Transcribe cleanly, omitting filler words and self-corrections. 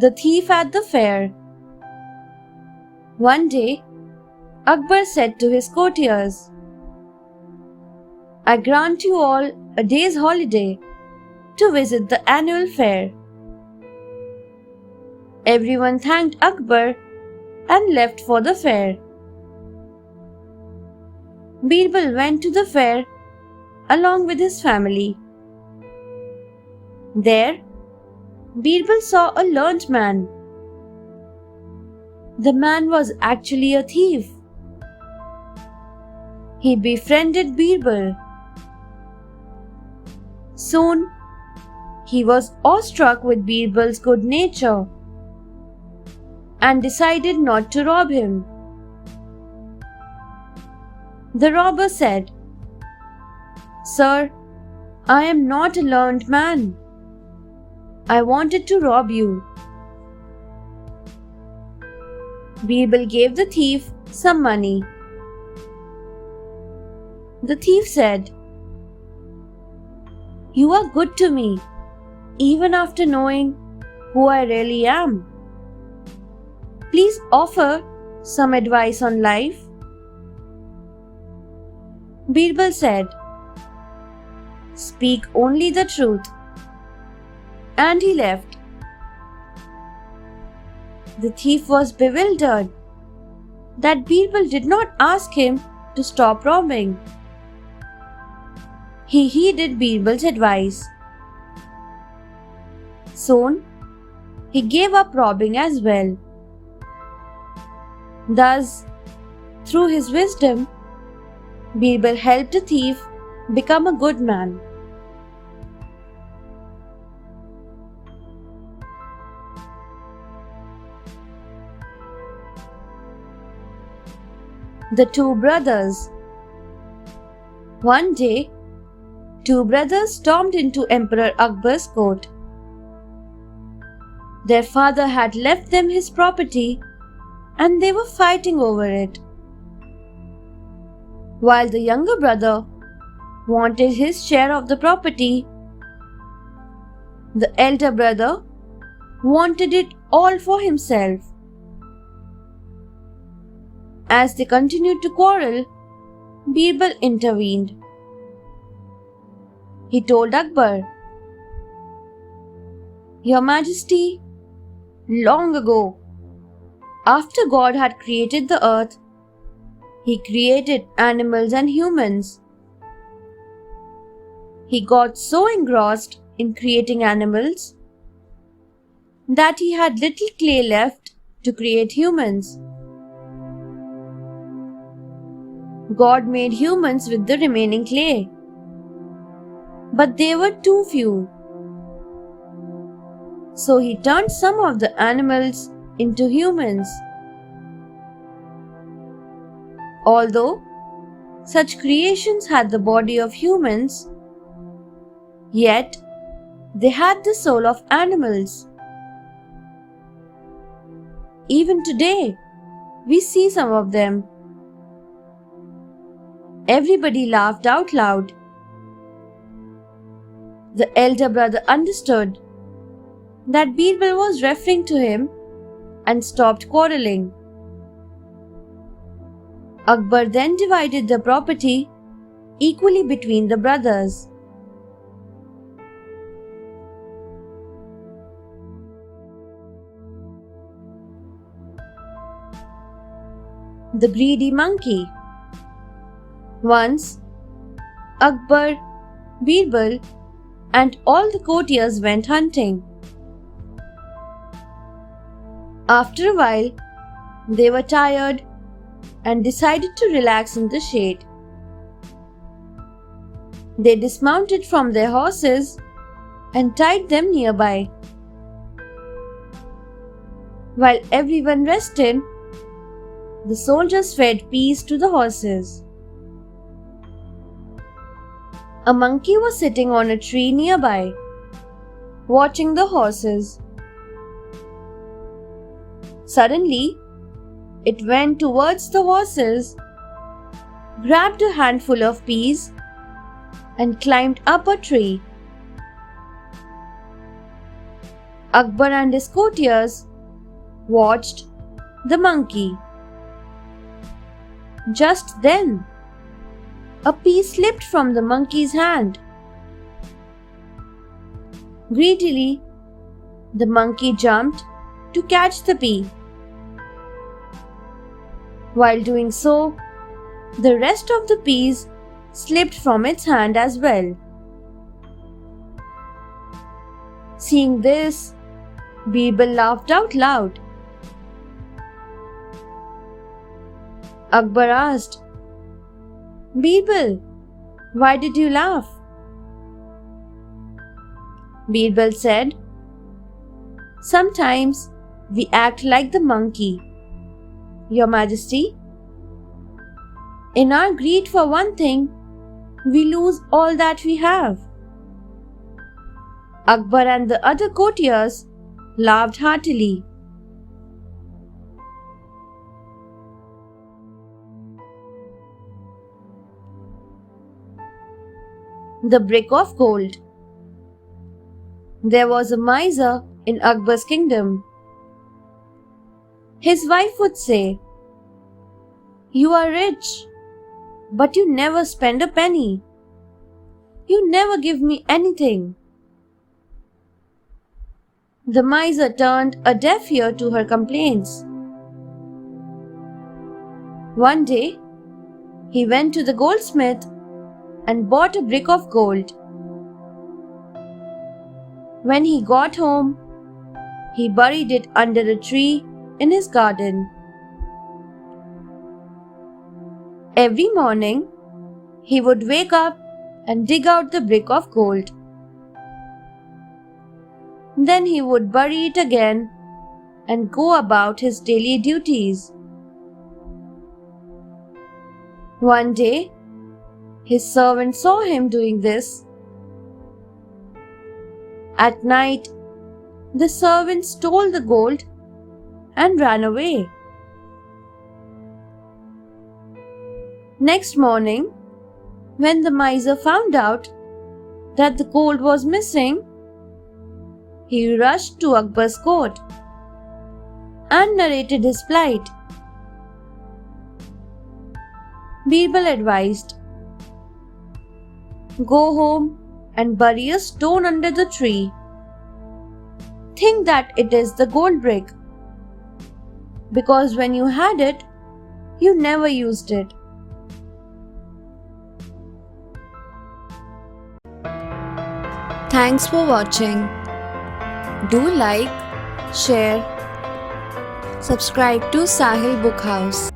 The thief at the fair. One day, Akbar said to his courtiers, "I grant you all a day's holiday to visit the annual fair." Everyone thanked Akbar and left for the fair. Birbal went to the fair along with his family. There, Birbal saw a learned man. The man was actually a thief. He befriended Birbal. Soon, he was awestruck with Birbal's good nature and decided not to rob him. The robber said, "Sir, I am not a learned man. I wanted to rob you." Birbal gave the thief some money. The thief said, "You are good to me, even after knowing who I really am. Please offer some advice on life." Birbal said, "Speak only the truth," and he left. The thief was bewildered that Birbal did not ask him to stop robbing. He heeded Birbal's advice. Soon, he gave up robbing as well. Thus, through his wisdom, Birbal helped the thief become a good man. The two brothers. One day, two brothers stormed into Emperor Akbar's court. Their father had left them his property and they were fighting over it. While the younger brother wanted his share of the property, the elder brother wanted it all for himself. As they continued to quarrel, Birbal intervened. He told Akbar, "Your Majesty, long ago, after God had created the earth, He created animals and humans. He got so engrossed in creating animals that He had little clay left to create humans. God made humans with the remaining clay, but they were too few. So He turned some of the animals into humans. Although such creations had the body of humans, yet they had the soul of animals. Even today, we see some of them." Everybody laughed out loud. The elder brother understood that Birbal was referring to him and stopped quarreling. Akbar then divided the property equally between the brothers. The greedy monkey. Once, Akbar, Birbal, and all the courtiers went hunting. After a while, they were tired and decided to relax in the shade. They dismounted from their horses and tied them nearby. While everyone rested, the soldiers fed peas to the horses. A monkey was sitting on a tree nearby, watching the horses. Suddenly, it went towards the horses, grabbed a handful of peas, and climbed up a tree. Akbar and his courtiers watched the monkey. Just then, a pea slipped from the monkey's hand. Greedily, the monkey jumped to catch the pea. While doing so, the rest of the peas slipped from its hand as well. Seeing this, Birbal laughed out loud. Akbar asked, "Birbal, why did you laugh?" Birbal said, "Sometimes we act like the monkey, Your Majesty. In our greed for one thing, we lose all that we have." Akbar and the other courtiers laughed heartily. The brick of gold. There was a miser in Akbar's kingdom. His wife would say, "You are rich, but you never spend a penny. You never give me anything." The miser turned a deaf ear to her complaints. One day, he went to the goldsmith and bought a brick of gold. When he got home, he buried it under a tree in his garden. Every morning, he would wake up and dig out the brick of gold. Then he would bury it again and go about his daily duties. One day, his servant saw him doing this. At night, the servant stole the gold and ran away. Next morning, when the miser found out that the gold was missing, he rushed to Akbar's court and narrated his plight. Birbal advised, "Go home and bury a stone under the tree. Think that it is the gold brick, because when you had it, you never used it." Thanks for watching. Do like, share, subscribe to Sahil Book House.